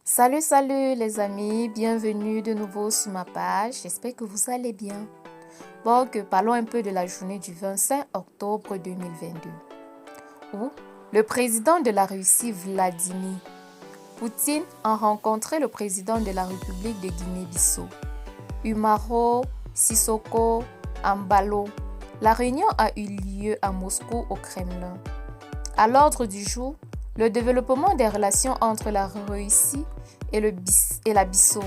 Salut les amis, bienvenue de nouveau sur ma page, j'espère que vous allez bien. Parlons un peu de la journée du 25 octobre 2022, où le président de la Russie, Vladimir Poutine, a rencontré le président de la République de Guinée-Bissau, Umaro Sissoko Embalo. La réunion a eu lieu à Moscou, au Kremlin. À l'ordre du jour, le développement des relations entre la Russie et la Bissau,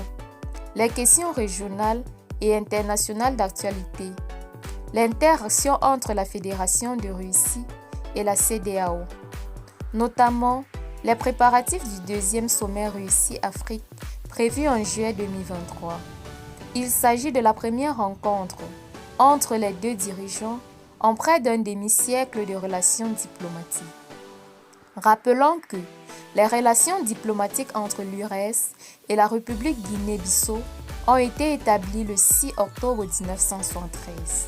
les questions régionales et internationales d'actualité, l'interaction entre la Fédération de Russie et la CEDEAO, notamment les préparatifs du deuxième sommet Russie-Afrique prévu en juillet 2023. Il s'agit de la première rencontre entre les deux dirigeants en près d'un demi-siècle de relations diplomatiques. Rappelons que les relations diplomatiques entre l'URSS et la République Guinée-Bissau ont été établies le 6 octobre 1973.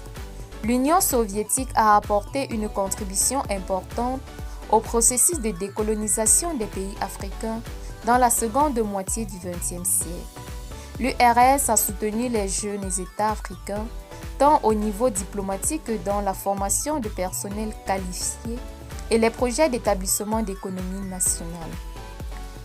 L'Union soviétique a apporté une contribution importante au processus de décolonisation des pays africains dans la seconde moitié du XXe siècle. L'URSS a soutenu les jeunes États africains tant au niveau diplomatique que dans la formation de personnel qualifié et les projets d'établissement d'économie nationale.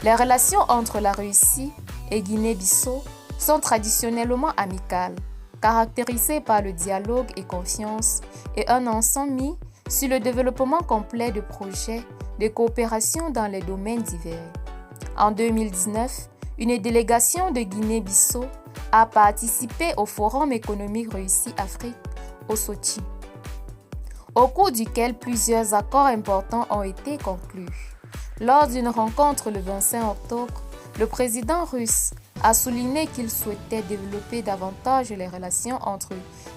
Les relations entre la Russie et Guinée-Bissau sont traditionnellement amicales, caractérisées par le dialogue et confiance et un ensemble mis sur le développement complet de projets de coopération dans les domaines divers. En 2019, une délégation de Guinée-Bissau a participé au Forum économique Russie-Afrique au Sochi, au cours duquel plusieurs accords importants ont été conclus. Lors d'une rencontre le 25 octobre, le président russe a souligné qu'il souhaitait développer davantage les relations entre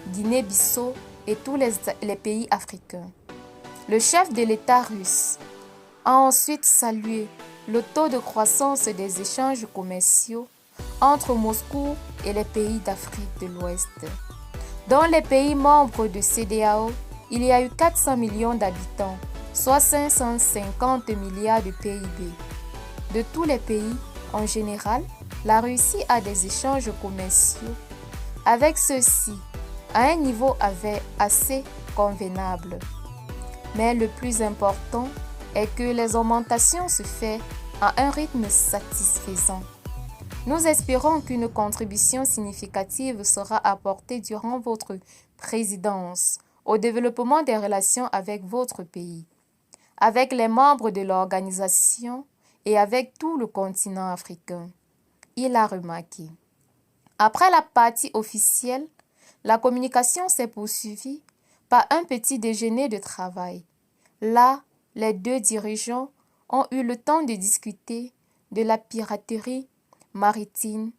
Guinée-Bissau et tous les pays africains. Le chef de l'État russe a ensuite salué le taux de croissance des échanges commerciaux entre Moscou et les pays d'Afrique de l'Ouest. Dans les pays membres de CEDEAO, il y a eu 400 millions d'habitants, soit 550 milliards de PIB. De tous les pays, en général, la Russie a des échanges commerciaux avec ceux-ci à un niveau assez convenable. Mais le plus important est que les augmentations se font à un rythme satisfaisant. Nous espérons qu'une contribution significative sera apportée durant votre présidence au développement des relations avec votre pays, avec les membres de l'organisation et avec tout le continent africain. Il a remarqué. Après la partie officielle, la communication s'est poursuivie par un petit déjeuner de travail. Là, les deux dirigeants ont eu le temps de discuter de la piraterie maritime,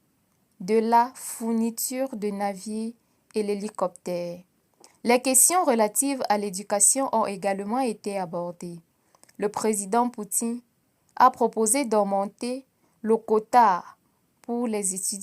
de la fourniture de navires et l'hélicoptère. Les questions relatives à l'éducation ont également été abordées. Le président Poutine a proposé d'augmenter le quota pour les étudiants